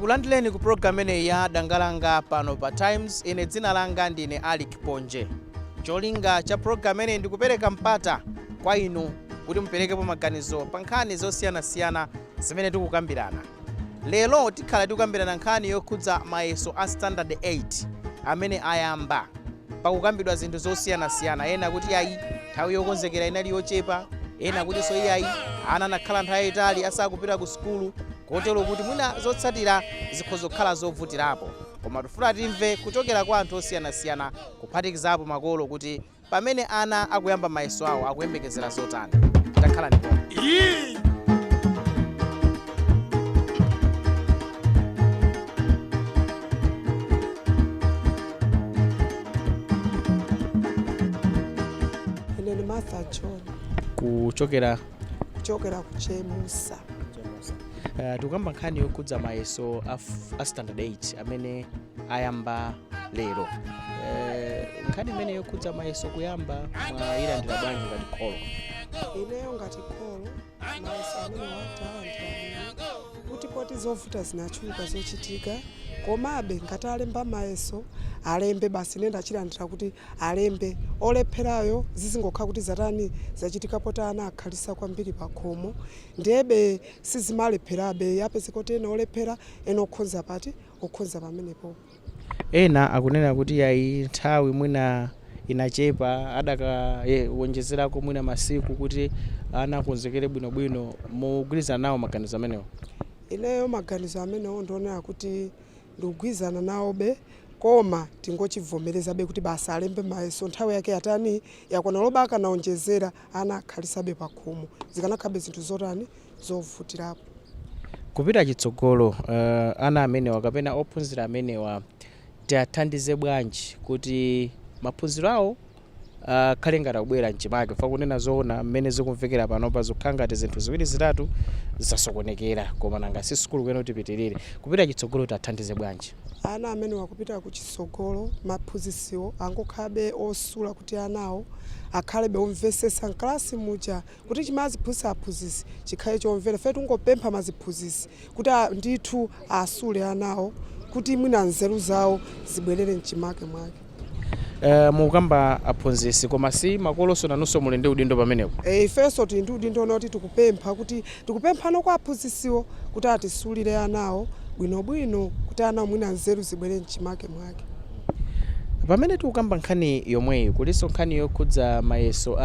Ndikulandireni ku program ya Dangalanga pano pa Times. Ine dzina langa ndine Alik Ponje. Cholinga cha program ndikupereka mpata kwa inu kuti muperekepo maganizo pa nkhani zosiyana-siyana zimene tikukambirana. Lero tikhala tikukambirana nkhani yokhudza mayeso a standard 8 amene ayamba pakukambidwa zinthu zosiyana-siyana. Ena kuti ayi nthawi yokonzekera inali yochepa, ena kuti so iyayi ana anakhala nthawi yayitali asakupita ku sukulu, kotero kuti mwina zotsatira zikhozokhala zovutirapo. Koma tifuna timve kuchokera kwa anthu osiyana-siyana kuphatikizapo makolo kuti pamene ana akuyamba mayeso awo akuyembekezera zotani. Takhala ndipo. Ine ni Martha John. Kuchokera kuchemusa. Tukamba nkhani yokhudza mayeso a standard 8 amene ayamba lero. Nkhani imene yokhudza mayeso kuyamba mwayilandira bwanji ngati kholo? Ineyo ngati kholo mayeso amene watalandira kuti poti zovuta zinachuluka zochitika, komabe ngati alemba mayeso alembe basi. Nenda achilandira kuti alembe olepherayo zizingokhala kuti zatani zachitika poti ana akhalisa kwambiri pakhomo, ndebe sizimalepherabe yapeze kuti ena olephera ena okhonza pati okhonza pamenepo. Ena akunena kuti yayi nthawi mwina inachepa adakawonjezerako mwina masiku kuti ana akonzekere bwinobwino. Mugwirizana nawo maganizo amenewo? Ineyo maganizo amenewo ndionera kuti ndikugwirizana nawobe, koma tingochivomerezabe kuti basa alembe mayeso nthawi yake yatani yakwana loba akanaonjezera ana akhalisabe pakhomo zikanakhabe zinthu zotani zovutirapo. Kupita chitsogolo ana amenewa kapena ophunzira amenewa tiathandize bwanji kuti maphunziro awo akhale ngati akubwera mchimake? Fa kunena zoona mmene zikumvekera panopa zokhala ngati zinthu ziwiri zitatu zasokonekera, koma nanga si sukulu kwene tipitirire. Kupita chitsogolo tiathandize bwanji? Ana amene wakupita ku chitsogolo maphunzisiwo angokhabe osula kuti anawo akhalebe omvesesa mklasi muja kuti chimaziphunzisa aphunzisi chikhale chomvera. Fe tungopempha maziphunzisi kuti ndithu asule anawo kuti mwina nzeru zawo zibwerere mchimake mwake. Mukamba aphunzisi koma si makoloso nanunso muli ndi udindo pamenepo? Ifenso tili ndi udindo noti tikupempha no kwa aphunzisiwo kuti atisulire anawo bwinobwino kuti ana mwina nzeru zibwere mchimake mwake. Pamene tikukamba nkhani yomweyi kuliso nkhani yokhudza mayeso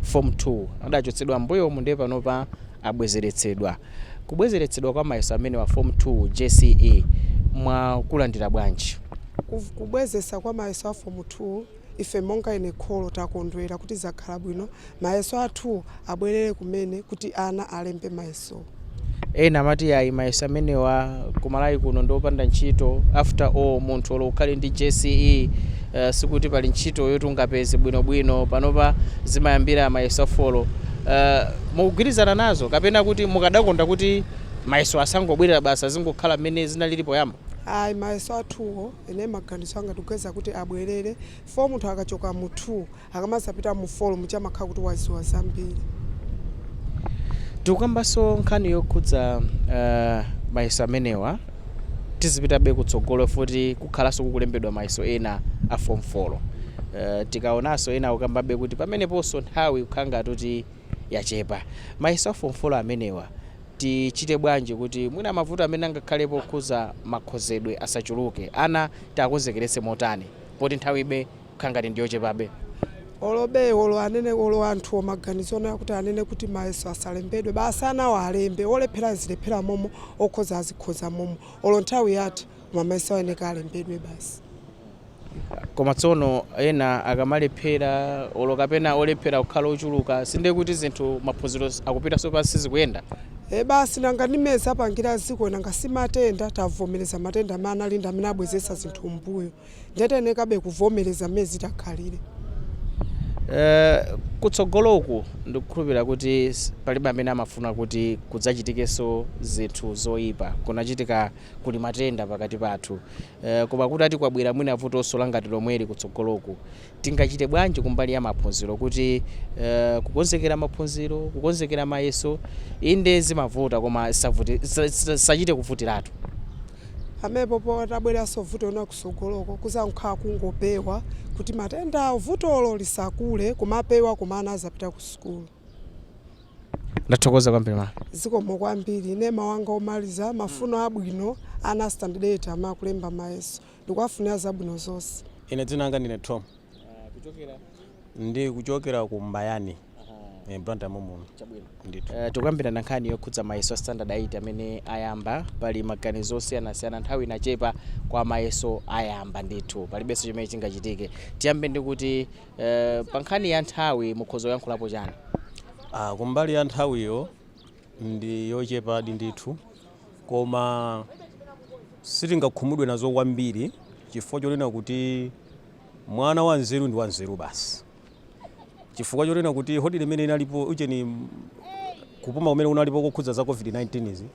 form 2 adachotsedwa mbuyo munde panopa abwezeretsedwa. Kubwezeretsedwa kwa mayeso amene wa form 2 JCE mwakulandira bwanji? Kubwezesa kwa mayeso a form 2 ife monga ine kholo takondwera kuti zakhala bwino mayeso athu abwerere kumene kuti ana alembe mayeso. Ena amati ayi mayeso amenewa kumalawi kuno ndiopanda ntchito, after all munthu olo ukhale ndi JCE sikuti pali ntchito yoti ungapeze bwinobwino panopa zimayambira mayeso afolo. Mukugwirizana nazo kapena kuti mukadakonda kuti mayeso asangobwerera basa zingokhala mmene zinalilipo yamba? Ayi mayeso athuwo ene maganizo anga tikugeza kuti abwerere. Fo munthu akachoka mu 2 akamazapita mu 4 muchamakhala kuti waziwa zambiri. Tikukambaso nkhani yokhudza mayeso amenewa tizipitabe kutsogolo futi kukhalaso kukulembedwa mayeso ena a form 4. Tikaonaso ena ukambabe kuti pameneponso nthawi kukhala ngati kuti yachepa. Mayeso a form 4 amenewa tichite bwanji kuti mwina mavuto amene angakhalepo okhuza makhozedwe asachuluke, ana takonzekeretse motani poti nthawi ibe kukhala ngati ndiyochepabe? Olobe olo anene olo anthu omaganizo na kuti anene kuti mayeso asalembedwe basa anawo alembe, olephera zilephera momo okhoza azikhoza momo, olo nthawi yati mayeso ayeneka alembedwe basi. Koma tsono ena akamalephera olo kapena olephera kukhala ochuluka sinde kuti zinthu maphunziro akupita so pasi zikuyenda? Basi nanga nimeza pangira ziko nanga simatenda tavomereza matenda amene alinda amene abwezesa zinthu mbuyo ndetenekabe kuvomereza mezi takhalire. Kutsogoloku ndikukhulupirira kuti palibe amene amafuna kuti kudzachitikeso zinthu zoyipa kunachitika kuli matenda pakati pathu. Koma kuti ati kwabwera mwina vutonso langati lomweli kutsogoloku tingachite bwanji kumbali ya maphunziro kuti kukonzekera maphunziro kukonzekera mayeso inde zimavuta koma sachite kuvutiratu? amepopo tabweranso vuto lina kusogoloko kuzankhala kungopewa kuti matenda vutolo lisakule kumapewa kumana azapita ku sukulu. Ndathokoza kwambiri ma. Zikomo kwambiri ine mawanga omaliza mafuno abwino ana standard 8 amakulemba mayeso ndikuwafunira zabwino zonse. Ine dzina langa ndine Tom. Ndi kuchokera ku Mbayani. Branda mumu. Ndithu. Tukambira nkhani yokhudza mayeso standard 8 amene ayamba pali maganizo osiyanasiyana nthawi inachepa kwa mayeso ayamba ndithu palibenso chimene chingachitike. Tiyambe ndi kuti pa nkhani ya nthawi mukhozo yankhulapo chani? Kumbali ya nthawiyo ndi yochepa ndithu koma sitingakhumudwe nazo kwambiri chifukwa chonena kuti mwana wa nzeru ndi wa nzeru basi. Chifukwa chonena kuti holiday imene inalipo ucheni kupuma kumene kunalipo kokhudza za COVID-19 izi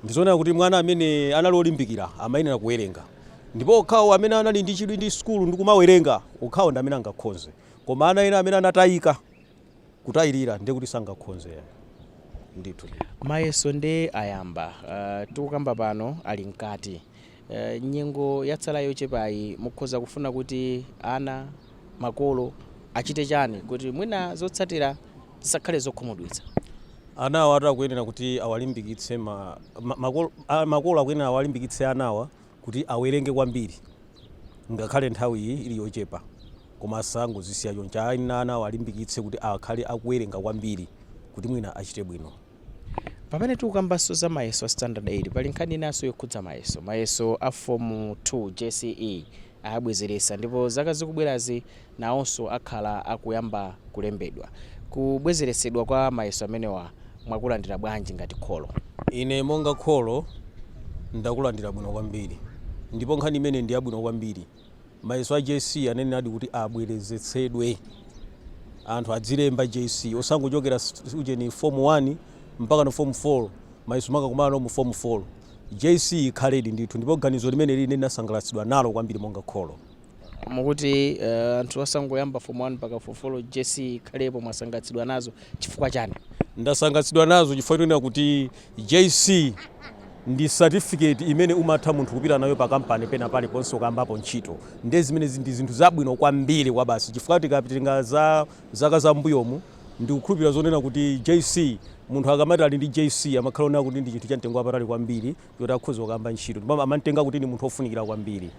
ndizoona kuti mwana amene anali olimbikira amayenera kuwerenga ndipo okhawo amene anali ndi chidwi ndi skulu ndi kumawerenga okhawo ndi amene angakhonze koma ana ena amene anatayika kutayirira ndi kuti sangakhonze ndithu. Mayeso ndi ayamba tikukamba pano ali mkati nyengo yatsala yochepayi mukhoza kufuna kuti ana makolo achite chani kuti mwina zotsatira zisakhale zokhumudwitsa? Anawa atakuyenera kuti awalimbikitse makolo akuyenera awalimbikitse anawa kuti awerenge kwambiri ngakhale nthawi iyi ili yochepa koma sangozisiya choncha ana awalimbikitse kuti akhale akuwerenga kwambiri kuti mwina achite bwino. Pamene tikukambanso za mayeso standard 8 pali nkhani inanso yokhudza mayeso a form 2 JCE ayabwezeresa ndipo zaka zikubwerazi nawonso akhala akuyamba kulembedwa. Kubwezeresedwa kwa mayeso amenewa mwakulandira bwanji ngati kholo? Ine monga kholo ndakulandira bwino kwambiri ndipo nkhani imene ndi yabwino kwambiri. Mayeso a JC anene adi kuti abwerezetsedwe anthu adzilemba JC osangochokera ujeni form 1 mpaka no form 4 mayeso maka kumana mu form 4 JC ikhaledi ndithu ndipo ganizo limene lili nasangalatsidwa nalo kwambiri monga kholo. Mukuti anthu osangoyamba form 1 mpaka form 4 JC ikhalepo mwasangatsidwa nazo chifukwa chani? Ndasangatsidwa nazo chifukwa chonena kuti JC ndi certificate imene umatha munthu kupita nayo pa kampani pena pali ponso kambapo ntchito ndi zimene ndi zinthu zabwino kwambiri kwa basi chifukwa tikapitinga za zaka za mbuyomu ndi kukhulupirira zonena kuti JC munthu akamati ali ndi JC amakhala ona kuti ndi chinthu cha mtengo wapatali kwambiri yoti akhoza kukamba ntchito ndipo amantenga kuti ndi munthu ofunikira kwambiri.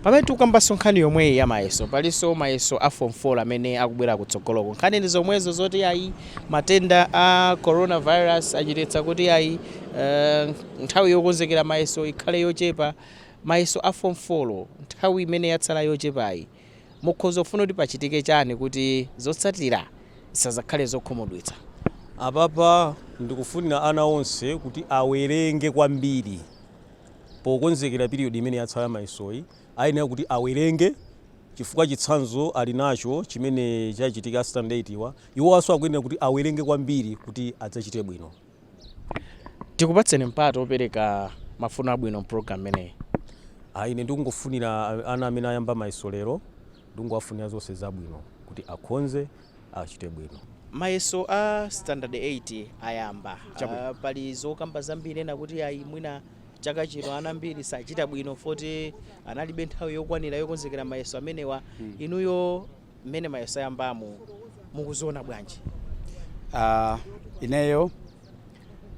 Pamene tukambanso nkhani yomweyi ya mayeso palinso mayeso a form 4 amene akubwera kutsogoloko nkhani ndi zomwezo zoti ayi matenda a coronavirus achitetsa kuti ayi nthawi yokonzekera mayeso ikhale yochepa. Mayeso a form 4 nthawi imene yatsala yochepayi mukhoza kufuna kuti pachitike chani kuti zotsatira zisazakhale zokhumudwitsa? Apapa ndikufunira ana onse kuti awerenge kwambiri pokonzekera period imene yatsala mayesoyi ayenera kuti awerenge chifukwa chitsanzo ali nacho chimene chachitika standard 8 iwo aso akuyenera kuti awerenge kwambiri kuti adzachite bwino. Tikupatseni mpato opereka mafuno abwino program imeneyi. Ine ndikungofunira ana amene ayamba mayeso lero ndingowafunira zonse zabwino kuti akhonze achite bwino. Mayeso a standard 8 ayamba pali zokamba zambiri ena kuti ayi mwina chaka chino ana ambiri sachita bwino foti analibe nthawi yokwanira yokonzekera mayeso amenewa. Inuyo mmene mayeso ayambamo mukuziona bwanji? Ineyo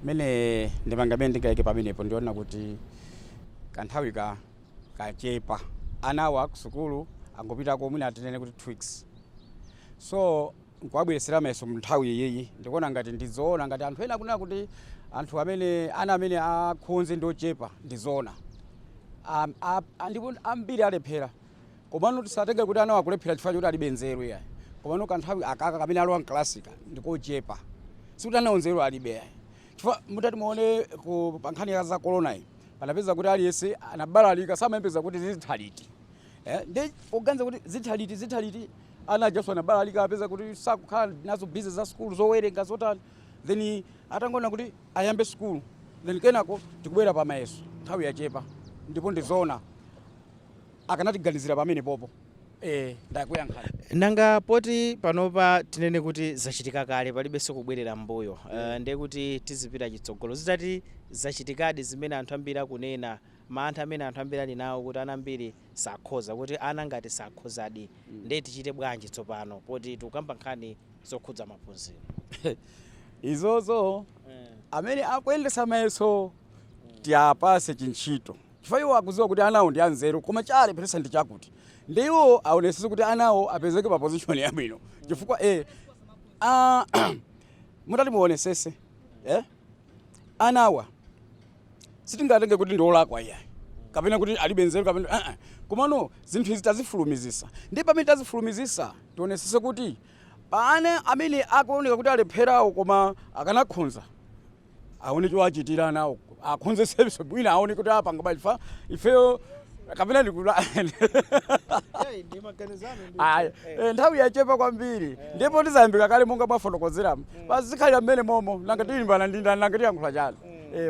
mene ndimangame ndikaike pamenepo ndiona kuti kanthawi kachepa anawa kusukulu angopitako mwina atenene kuti 2 weeks so nkwabweresera mayeso mnthawi iyiyi ndikuona ngati ndizoona ngati anthu ena kunena kuti anthu amene ana amene akhonze ndochepa ndizoona ndipo ambiri alephera komano tisatenge kuti ana wakulephera chifukwa choti alibe nzeru yayi komano kanthawi akaka kamene alowa mklasika ndikochepa sikuti ana nzeru alibe chifukwa mutati muone pa nkhani ya za corona iyi panapeza kuti aliyense anabalalika samayembeza kuti zithaliti ndi oganiza kuti zithaliti ana ajaso anabalalika apeza kuti sakukhala nazo business za school zowerenga zotani then atangona kuti ayambe school then kenako tikubwera pa mayeso nthawi yachepa ndipo ndizoona akanatiganizira pamene popo ndakuyankhani. Nanga poti panopa tinene kuti zachitika kale palibenso kubwerera mbuyo ndiye kuti tizipita chitsogolo zitati zachitikadi zimene anthu ambiri akunena mantha amene anthu ambiri ali nawo kuti ana ambiri sakhoza kuti ana ngati sakhozadi ndiye tichite bwanji tsopano poti tikukamba nkhani zokhudza maphunziro izozo amene akuyendesa mayeso tiapase chinchito chifukwa iwo akudziwa kuti anawo ndi anzeru koma chalephera ndi chakuti ndiwo aonesese kuti anawo apezeke pa position yabwino chifukwa mutati muonesese anawa sitingatenge kuti ndi olakwa iya kapena kuti alibe nzeru kapena komano zinthu izi tazifulumizisa ndi pamene tazifulumizisa tionesese kuti pane amene akuoneka kuti alepherawo koma akanakhonza aone choachitira nawo akhonze service bwina aone kuti apa ngabalifa ifeyo kapena ndikula nthawi yachepa kwambiri ndipo tizayambika kale monga mwafotokozeramo pazikhalira mmene momo nanga tilimbana ndindani nanga tiyankhula chani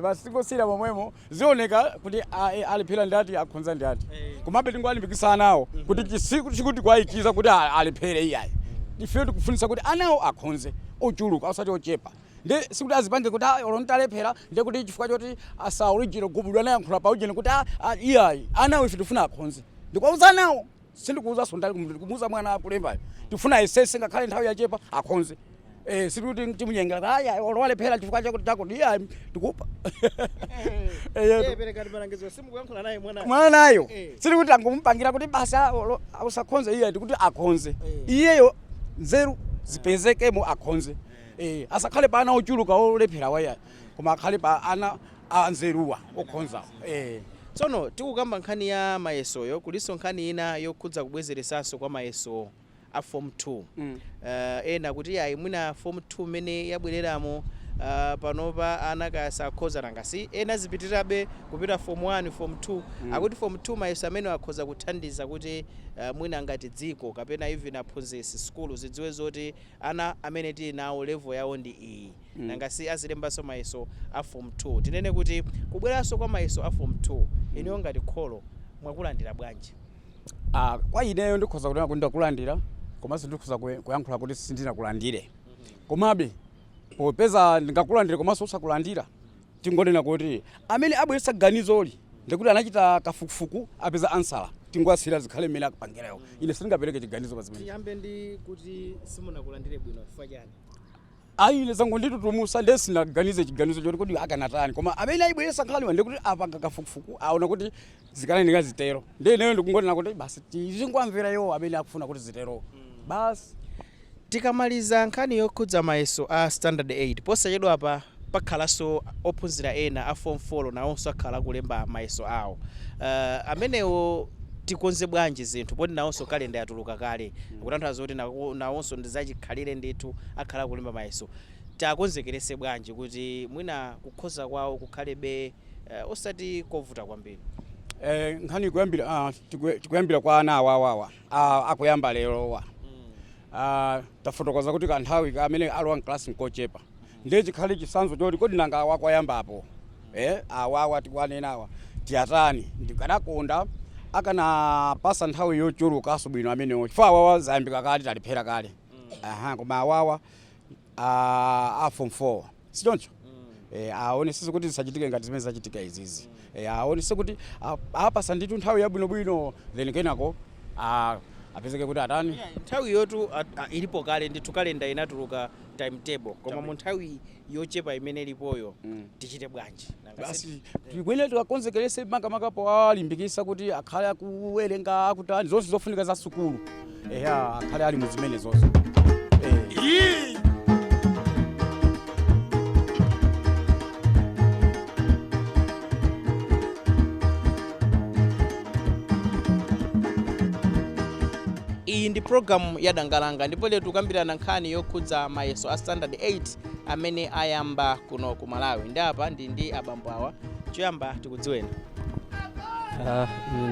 basi tingosira momwemo zioneka kuti alephera ndati akhonza ndati komabe tingalimbikisa anawo kuti chisiku chikuti kwayikiza kuti alephere iyayi ife tikufunisa kuti anawo akhonze ochuluka osati ochepa ndi sikuti azipange kuti olontalephera ndi kuti chifukwa choti asa original gubudwa nayankhula pa ujeni kuti iyayi anawo ife tifuna akhonze ndikuwauza anawo sindikuwuza sondali kumuuza mwana akulembayo tifuna esese ngakhale nthawi yachepa akhonze sikuti timunyengera aya olwalephera chifukwa chakuti iyayi tikupa mwanayo sikuti angumpangira kuti basa usakhonze iyayi tikuti akhonze iyeyo nzeru zipezekemo akhonze asakhale pa ana ochuluka olephera waya koma akhale pa ana anzeruwa okhonza tsono tikukamba nkhani ya mayesoyo kuliso nkhani ina yokhudza kubwezeresanso kwa mayeso a form 2 ena kuti ayi mwina form 2 mene yabwereramo panopa ana kasakhoza nangasi ena zipitirirabe kupita form 1 form 2 akuti form 2 mayeso amene akhoza kuthandiza kuti mwina ngati dziko kapena even aphunzitsi skulu zidziwe zoti ana amene tili nawo level yawo ndi iyi nangasi azilembanso mayeso a form 2 tinene kuti kubweranso kwa mayeso a form 2 ineyo ngati kholo mwakulandira bwanji kwa ineyo ndikhoza kunena kuti ndakulandira komanso ndikhoza kuyankhula kuti sindinakulandire komabe popeza ndingakulandire komanso usakulandira tingonena kuti amene abweretsa ganizoli ndikuti anachita kafukufuku apeza ansala tingwasira zikhale mmene akupangirayo ine sindingapereke chiganizo pazimene tiyambe ndi kuti simunakulandire bwino chifukwa chani ine zangu nditutumusa ndesinaganize chiganizo choti kuti akanatani koma amene ayibweretsa nkhaliwa ndikuti apanga kafukufuku aona kuti zikalandika zitero ndineyo ndikungonena kuti basi tizingwamverayo amene akufuna kuti zitero basi tikamaliza nkhani yokhudza mayeso a standard 8 posachedwa apa pakhalanso ophunzira ena a form 4 nawonso akhala kulemba mayeso awo amenewo tikonze bwanji zinthu poti nawonso kalenda yatuluka kale kutanthauza kuti nawonso ndizachikhalire ndithu akhala kulemba mayeso takonzekerese bwanji kuti mwina kukhoza kwawo kukhalebe osati kovuta kwambiri nkhani tikuyambira kwa ana awawawa akuyamba lerowa tafotokoza kuti kanthawi kamene alowa mklasi nkochepa ndiye chikhali chisanzo choti kodi nanga awakwayambapo awawa tikwanenawa tiyatani ndikadakonda akanapasa nthawi yochulukanso bwino amenewo chifukwa awawa zayambika kale taliphera kale koma awawa a form 4 sichoncho aonesese kuti zisachitike ngati zimene zachitika izizi aonese kuti apasa ndithu nthawi yabwinobwino then kenako apezeke kuti atani nthawi yotu ilipo kale ndithu kalenda inatuluka timetable koma mu nthawi yochepa imene ilipoyo tichite bwanji basi tikwene tikakonzekerese makamakapo alimbikisa kuti akhale akuwerenga akutani zonse zofunika za sukulu akhale ali muzimene zonse iyi ndi programu ya Dangalanga ndipo lero tukambirana nkhani yokhudza mayeso a standard 8 amene ayamba kuno ku Malawi ndi apa ndi abambo awa choyamba tikudziweni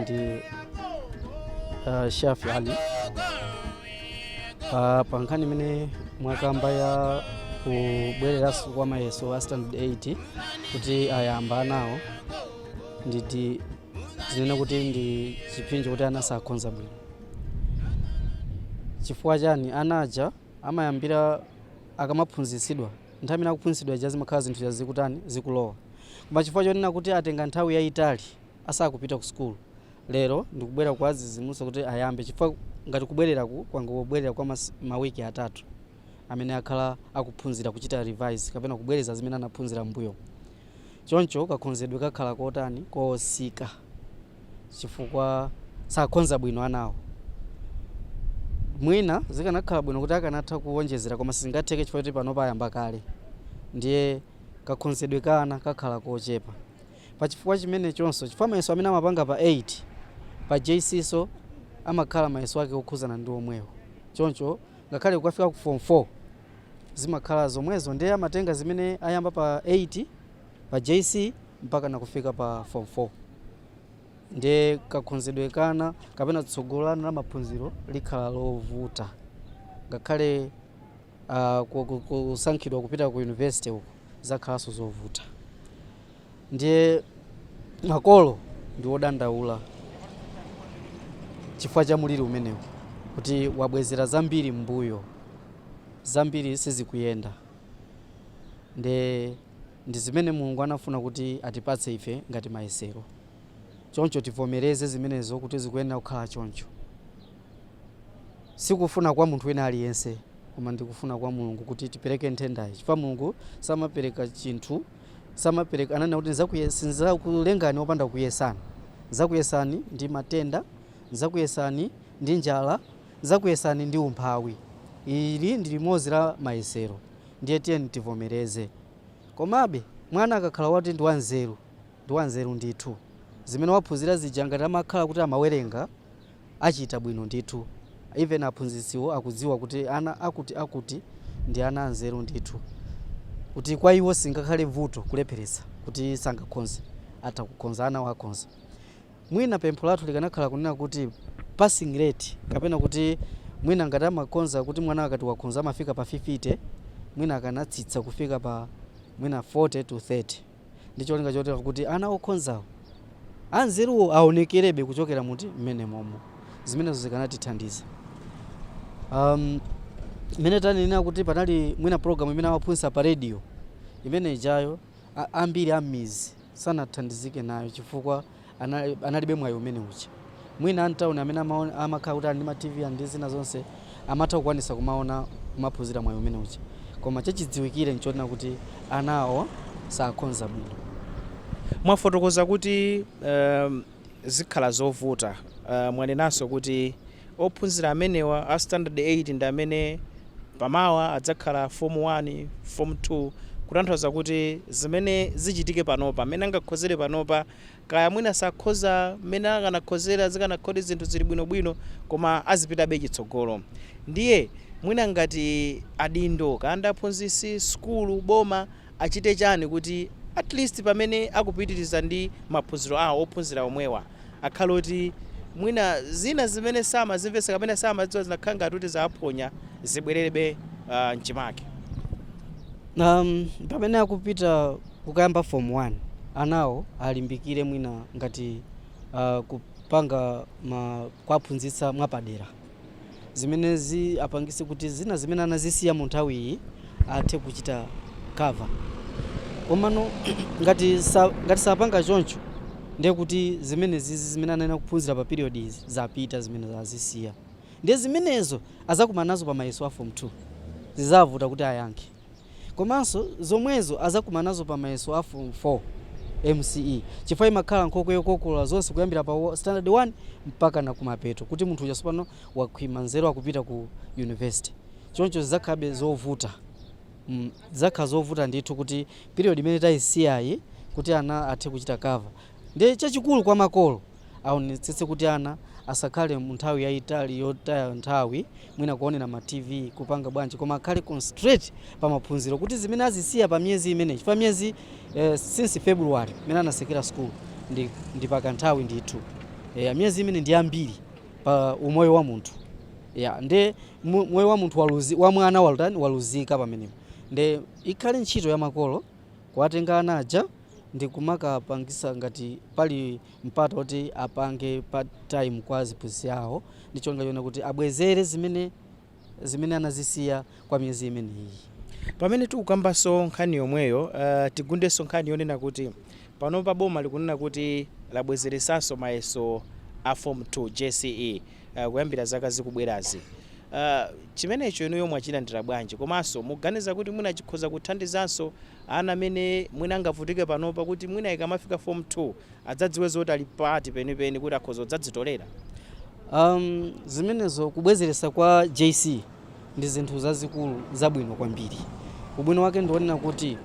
ndi Shafi Ali pa nkhani imene mwakamba ya kubwereranso kwa mayeso a standard 8 kuti ayamba nawo nditi tinena kuti ndi chipinjo kuti ana sakhonza bwino chifukwa chani anaja amayambira akamaphunzitsidwa nthawi imene akuphunzitsidwa zimakhala zinthu zazikutani zikulowa koma chifukwa chonena kuti atenga nthawi yayitali asakupita ku school lero ndikubwera kuwazizimusa kuti ayambe chifukwa ngati kubwereraku kwangobwerera kwa mawiki atatu amene akhala akuphunzira kuchita revise kapena kubwereza zimene anaphunzira mbuyo. Choncho kakhonzedwe kakhala kotani kosika chifukwa sakonza bwino anawo. Mwina zikanakhala bwino kuti akanatha kuwonjezera koma sizingatheke chifukwa kuti pano payamba kale. Ndiye kakhonzedwe kana kakhala kochepa. Pa chifukwa chimene chonso chifukwa mayeso amene amapanga pa 8 pa JC so amakhala mayeso ake okhuzana ndi omwewo. Choncho ngakhale kukafika ku form 4 zimakhala zomwezo ndiye amatenga zimene ayamba pa 8 pa JC mpaka nakufika pa form 4. Ndiye kakhonzedwe kana kapena tsogolana na maphunziro likhala lovuta. Ngakhale kusankhidwa kupita ku university uko zakhalaso zovuta. Ndiye makolo ndi odandaula chifukwa cha muliri umenewu kuti wabwezera zambiri mbuyo, zambiri sizikuyenda. Ndi zimene Mulungu anafuna kuti atipatse ife ngati mayesero. Choncho tivomereze zimenezo kuti zikuyenera kukhala choncho. Sikufuna kwa munthu wina aliyense koma ndikufuna kwa Mulungu kuti tipereke nthendayi. Chifukwa Mulungu samapereka chinthu, samapereka ananena kuti nzakulengani opanda kuyesani. Nzakuyesani ndi matenda, nzakuyesani ndi njala, nzakuyesani ndi umphawi. Ili ndi limodzi la mayesero. Ndiye tiyeni tivomereze. Komabe mwana akakhala wati ndi wanzeru ndithu. Zimene waphunzira zija ngati amakhala kuti amawerenga achita bwino ndithu. Even aphunzitsiwo akudziwa kuti ana akuti ndi ana anzeru ndithu. Kuti kwa iwo singakhale vuto kulepheretsa kuti sangakhonze atha kukhonza ana wakhonza. Mwina pempho lathu likanakhala kunena kuti passing rate kapena kuti mwina ngati amakhonza kuti mwana akati wakhonza amafika pa 50 mwina akanatsitsa kufika pa mwina 40 to 30. Ndicho linga chotera kuti ana okhonzawo anzeruwo aonekerebe kuchokera muti mmene momo. Zimenezo zikanatithandiza. Mene tanena kuti panali mwina program imene amaphunzitsa pa radio imene ijayo ambiri amizi sanathandizike nayo chifukwa analibe mwayi umene ucha. Mwina antauni amene amakhala kuti ali ndi ma TV ndi zina zonse amatha kukwanisa kumaona kumaphunzira mwayi umene ucha. Koma chachidziwikire nchonena kuti anawo sakhonza bwino. Mwafotokoza kuti zikhala zovuta. Mwanenanso kuti ophunzira amenewa a standard 8 ndi amene pamawa adzakhala form 1, form 2, kutanthauza kuti zimene zichitike panopa amene angakhozere panopa kaya mwina sakhoza mmene akanakhozera zikanakhoti zinthu zili bwinobwino koma azipitabe chitsogolo. Ndiye mwina ngati adindo kanda aphunzitsi skulu boma achite chani kuti at least pamene akupitiriza ndi maphunziro awo ophunzira omwewa akhale kuti mwina zina zimene samazimvesa kapena samadziwa zinakhala ngati kuti zaaphonya zibwererebe mchimake. Pamene akupita kukayamba form 1 anawo alimbikire mwina ngati kupanga kwaphunzitsa mwapadera. Zimenezi apangise kuti zina zimene anazisiya mu nthawi iyi athe kuchita cover. Komano ngati sapanga choncho ndiye kuti zimene anena kuphunzira pa period izi zapita zimene azisiya. Ndiye zimenezo azakumanazo pa mayeso a form 2 zizavuta kuti ayankhe. Komanso zomwezo azakumanazo pa mayeso a form 4 MCE chifukwa imakhala nkhokwe yokokola zonse kuyambira pa standard 1 mpaka na kumapeto kuti munthu uja sopano wakhwima nzeru akupita ku university. Choncho zizakhabe zovuta. Zakha zovuta ndithu kuti period imene tayisiyayi kuti ana athe kuchita cover. Ndiye chachikulu kwa makolo aonetsetse kuti ana asakhale mu nthawi yayitali yotaya nthawi mwina kuonera ma TV kupanga bwanji koma akhale concentrate pa maphunziro kuti zimene azisiya pa miyezi imene chifukwa miyezi since February mene anasekera school ndi paka nthawi ndithu. Miyezi imene ndi ambiri pa umoyo wa munthu. Ndiye moyo wa munthu wa mwana waluzika pamenepo. Ndiye ikhale ntchito ya makolo kuwatenga ana aja ndi kumakapangisa ngati pali mpata kuti apange part time kwa ziphunzitsi awo ndicho ngachona kuti abwezere zimene anazisiya kwa miyezi imeneyi. Pamene tikukambaso nkhani yomweyo tigundenso nkhani yonena kuti panopa boma likunena kuti labwezeresanso mayeso a form 2 JCE kuyambira zaka zikubwerazi. Chimenecho inuyo mwachilandira bwanji, komanso muganiza kuti mwina chikhoza kuthandizanso ana amene mwina angavutike panopa kuti mwina ikamafika form 2 adzadziwe zoti ali pati penipeni kuti akhoza kudzadzitolera? Zimenezo kubwezeresa kwa JC ndi zinthu zazikulu zabwino kwambiri. Ubwino wake ndionena kuti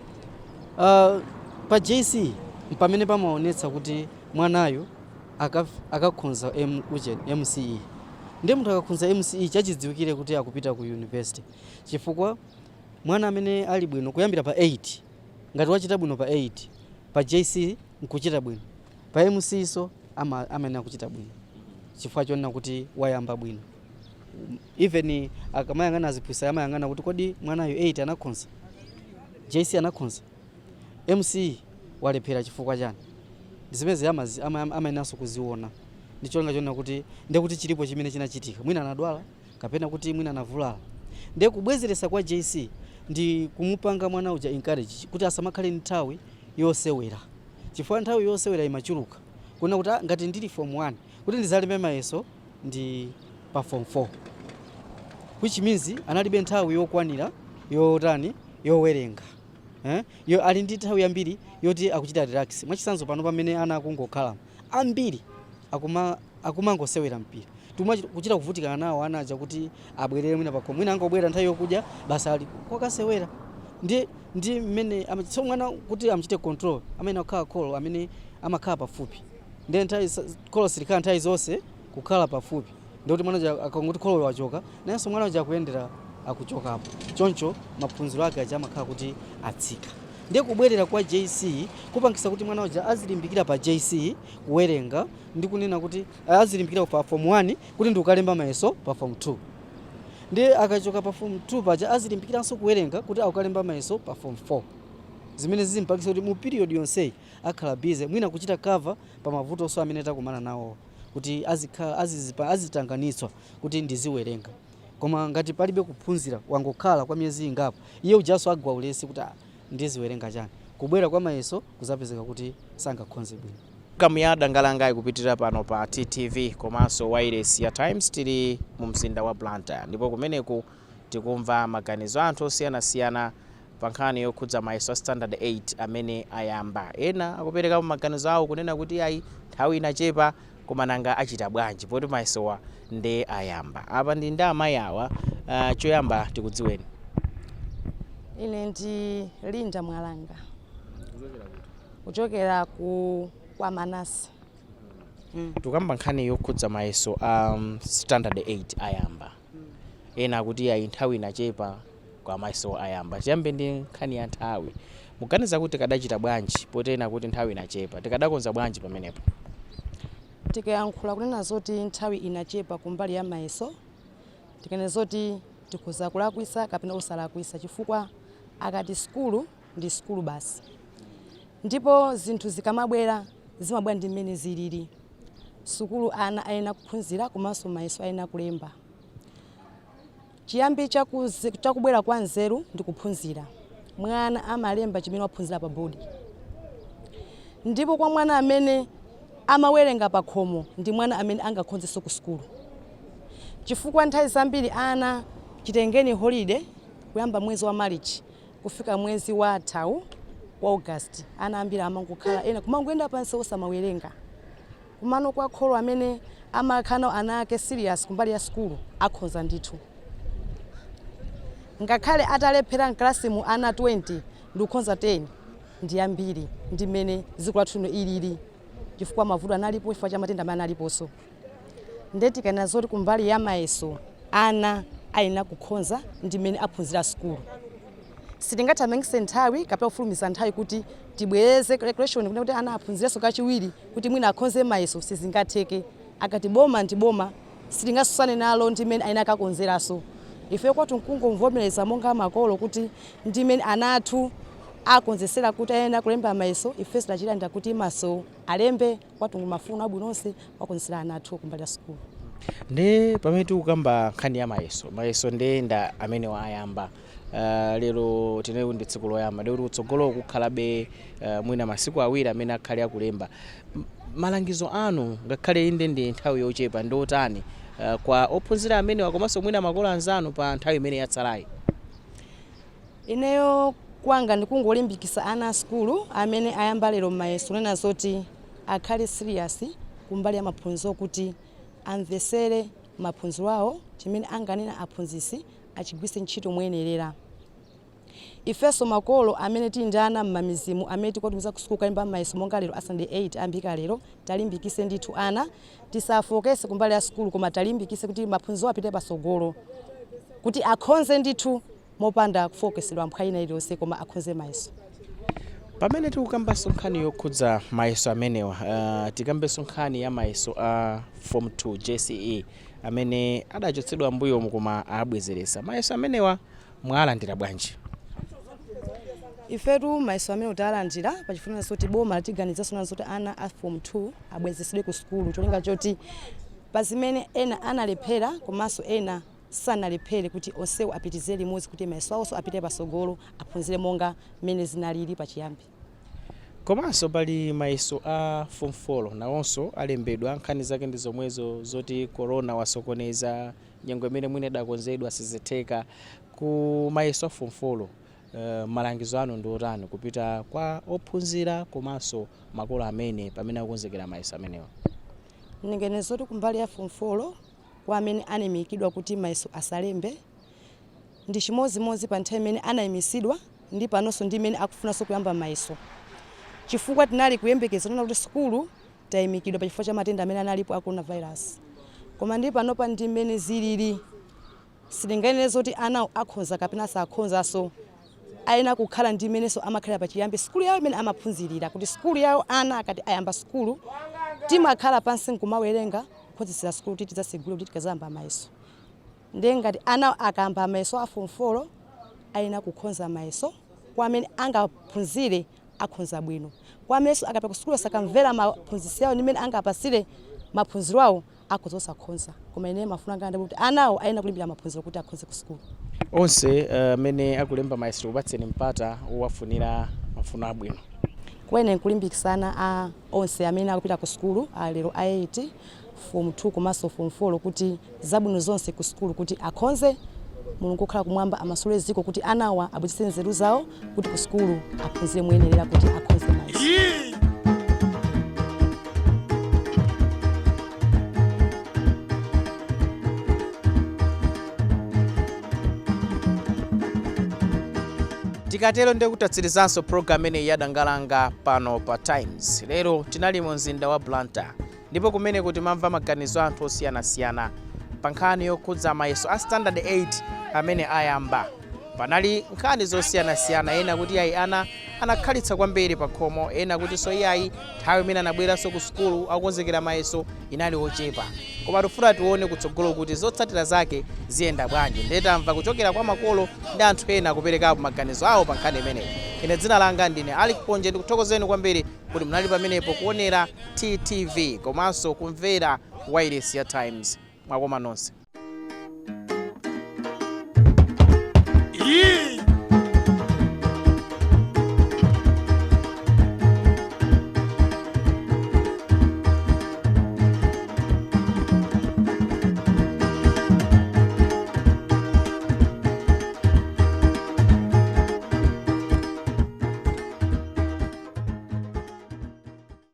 pa JC pamene pamaonetsa kuti mwanayo akakhonza MCE. Ndi munthu akakhonza MCE chachidziwikire kuti akupita ku university. Chifukwa mwana amene ali bwino kuyambira pa 8, ngati wachita bwino pa 8, pa JC nkuchita bwino, pa MCE so amene akuchita bwino. Chifukwa chonena kuti wayamba bwino. Even akamayang'ana aziphunzitsa amayang'ana kuti kodi mwanayo 8 anakhonza, JC anakhonza, MCE walephera chifukwa chani. Ndizimeze amayenanso kuziona. Ndichonga chonena kuti ndekuti chilipo chimene chinachitika, mwina anadwala kapena kuti mwina anavulala. Ndiye kubwezeresa kwa JC ndi kumupanga mwana uja encourage kuti asamakhale nthawi yosewera. Chifukwa nthawi yosewera imachuluka. Kuna kuti ngati ndili form 1 kuti ndizalembe mayeso ndi pa form 4, which means analibe nthawi yokwanira yowerenga. Yo ali ndi nthawi yambiri yoti akuchita relax. Mwachisanzo pano pamene ana akungokhala ambiri akumangosewera mpira. Kuchita kuvutika nawo ana aja kuti abwerere mwina pakhomo, mwina angobwera nthawi yokudya basa ali kwakasewera. Ndi mmene so mwana kuti amchite control amene akhala kholo amene amakhala pafupi. Ndi nthawi kholo silikhala nthawi zonse kukhala pafupi. Ndikuti mwana aja akangoti kholo wachoka nayenso mwana aja akuyendera akuchokapo. Choncho maphunziro ake aja amakhala kuti atsika. Ndiye kubwerera kwa JC kupangisa kuti mwana uja azilimbikira pa JC kuwerenga ndi kunena kuti azilimbikira pa form 1 kuti ndi ukalemba mayeso pa form 2. Ndiye akachoka pa form 2 paja azilimbikiranso kuwerenga kuti akukalemba mayeso pa form 4. Zimene zimpangisa kuti mu period yonse akhala busy mwina kuchita cover pa mavuto so amene takumana nawo kuti azitanganitswa kuti ndiziwerenga. Koma ngati palibe kuphunzira wangokhala kwa miyezi ingapo, iye ujaso agwa ulesi kuti ndiziwerenga chani. Kubwera kwa mayeso kuzapezeka kuti sangakhonze bwino. Kamu ya Dangalanga ikupitira pano pa TTV komanso wireless ya Times tili mu mzinda wa Blantyre. Ndipo kumeneku tikumva maganizo anthu osiyanasiyana pa nkhani yokhudza mayeso a standard 8 amene ayamba. Ena akupereka maganizo awo kunena kuti ayi nthawi inachepa koma nanga achita bwanji poti mayesowa nde ayamba. Apa ndi ndi amayi awa, choyamba tikudziweni. Ine ndi Linda Mwalanga. Kuchokera kwa Manase. Tukamba nkhani yokhudza mayeso standard 8 ayamba. Ena kuti ayi nthawi inachepa kwa mayeso ayamba. Chiyambe ndi nkhani ya nthawi. Muganiza kuti kadachita bwanji poti ena kuti nthawi inachepa. Tikadakonza bwanji pamenepo? Tikayankhula kunena zoti nthawi inachepa kumbali ya mayeso, tikanena zoti tikhoza kulakwisa kapena osalakwisa chifukwa akati skulu ndi skulu basi. Ndipo zinthu zikamabwera zimabwera ndi mmene zilili. Sukulu ana ayena kuphunzira komanso mayeso ayena kulemba. Chiyambi chakubwera kwa nzeru ndi kuphunzira. Mwana amalemba chimene waphunzira pa bodi. Ndipo kwa mwana amene amawerenga pa khomo ndi mwana amene angakhonzeso ku skulu. Chifukwa nthawi zambiri ana chitengeni holiday kuyamba mwezi wa March kufika mwezi wa Thawu wa August, ana ambiri amangokhala ena kumangoenda pansi osamawerenga. Kumano kwa kholo amene amakhala ana ake serious kumbali ya skulu akhonza ndithu. Ngakhale atalephera mklasi mu ana 20 ndikhonza 10 ndi ambiri ndi mene zikulathuno ilili. Chifukwa mavuto analipo chifukwa cha matenda amene aliponso. Ndeti kana zoti kumbali ya mayeso ana ayina kukhonza ndi mene aphunzira skulu. Sitingathamangise nthawi kapena kufulumisa nthawi kuti tibwereze calculation kuti ana aphunzireso kachiwiri kuti mwina akhonze mayeso sizingatheke. Akati boma ndi boma sitingasusane nalo ndi mene ayina kakonzeraso. Ife kwatu nkungomvomereza monga makolo kuti ndi mene anathu akonzesera kuti ayena kulemba mayeso ife sidachita kuti maso alembe kwatu ngumafuna abwinonse wakonzesera anathu kumbali ya skulu. Ndi pamene tikukamba nkhani ya mayeso ndenda amene ayamba lero tineyo ndi tsiku loyamba lero kutsogolo kukhalabe mwina masiku awiri amene akhale akulemba. Malangizo anu ngakhale inde ndi nthawi yochepa ndotani kwa ophunzira amene komanso mwina makolo anzanu pa nthawi imene yatsalayi? Ineyo kwanga ndikungolimbikisa ana a skulu amene ayamba lero mayeso nena zoti akhale serious kumbali ya maphunziro kuti amvesere maphunziro awo chimene anganena aphunzisi achigwise ntchito moyenerera. Ifeso makolo amene tindana mmamizimu amene tikotumiza ku skulu kalimba mayeso monga lero Sunday 8 ambika lero talimbikise ndithu ana tisafokese kumbali ya skulu koma talimbikise kuti maphunziro apite pasogolo kuti akhonze ndithu mopanda kufokesedwa mkhayina iliyonse koma akhonze mayeso. Pamene tikukambanso nkhani yokhudza mayeso amenewa tikambenso nkhani ya mayeso a form 2 JCE amene adachotsedwa mbuyo koma abwezeresa. Mayeso amenewa mwalandira bwanji? Ifetu mayeso amene utalandira pachifuna zoti boma latiganizanso zoti ana a form 2 abwezesedwe ku skulu cholinga choti pazimene ena analephera komanso ena sanalephere kuti onsewo apitizire limodzi kuti mayeso awonso apite pasogolo aphunzire monga mmene zinalili pachiyambi. Komanso pali mayeso a form 4 nawonso alembedwa nkhani zake ndi zomwezo zoti corona wasokoneza nyengo imene mwine dakonzedwa sizitheka ku mayeso a form 4. Malangizo anu ndi otani kupita kwa ophunzira komanso makolo amene pamene akonzekera mayeso amenewa? Ndingene zoti kumbali ya form 4 kwa amene anemikidwa kuti mayeso asalembe ndi chimozimozi pa nthawi imene anayimisidwa ndi panonso ndi imene akufunanso kuyamba mayeso. Chifukwa tinali kuyembekeza kuti skulu tayimikidwa pa chifukwa cha matenda amene analipo a coronavirus. Koma ndi panopa ndi imene zilili silinganene zoti ana akhonza kapena sakhonzaso aina kukhala ndi imenenso amakhala pa chiyambi skulu yawo imene amaphunzirira kuti skulu yawo ana akati ayamba skulu timakhala pansi nkumawerenga kuphunzitsira skulu kuti tidzasigule kuti tikazamba mayeso. Ndiye ngati ana akamba mayeso a form 4 aina kukhonza mayeso kwa amene angaphunzire akhonza bwino. Kwa amene akapita ku skulu sakamvera maphunzisi yawo nimene angapasire maphunziro awo akhoza khonza. Koma ine mafuna ngande kuti anawo aina kulimbira maphunziro kuti akhonze ku skulu. Onse amene akulemba mayeso upatseni mpata uwafunira mafuno abwino. Kwene nkulimbikisana a onse amene akupita ku skulu lero a 8 form 2 komanso form 4 kuti zabwino zonse ku skulu kuti akhonze Mulungu kukhala kumwamba amasule ziko kuti anawa abwitse nzeru zawo kuti ku skulu aphunzire moyenerera kuti akhonze mayeso. Tikatero ndi kutatsirizanso program ine ya Dangalanga pano pa Times. Lero tinali mu mzinda wa Blantyre ndipo kumene kuti mamva maganizo anthu osiyanasiyana pa nkhani yokhudza mayeso a standard 8 amene ayamba. Panali nkhani zosiyanasiyana, ena kuti ayi ana anakhalitsa kwambiri pa khomo, ena kuti so iyayi nthawi imene anabweranso ku skulu akonzekera mayeso inali ochepa. Koma tifuna tione kutsogolo kuti zotsatira zake ziyenda bwanji. Ndetamva kuchokera kwa makolo ndi anthu ena kuperekapo maganizo awo pa nkhani imeneyi. Ine dzina langa ndine Alikiponje, ndikuthokozeni kwambiri kuti munali pamenepo kuonera TTV komanso kumvera wireless ya Times. Mwakoma nonse.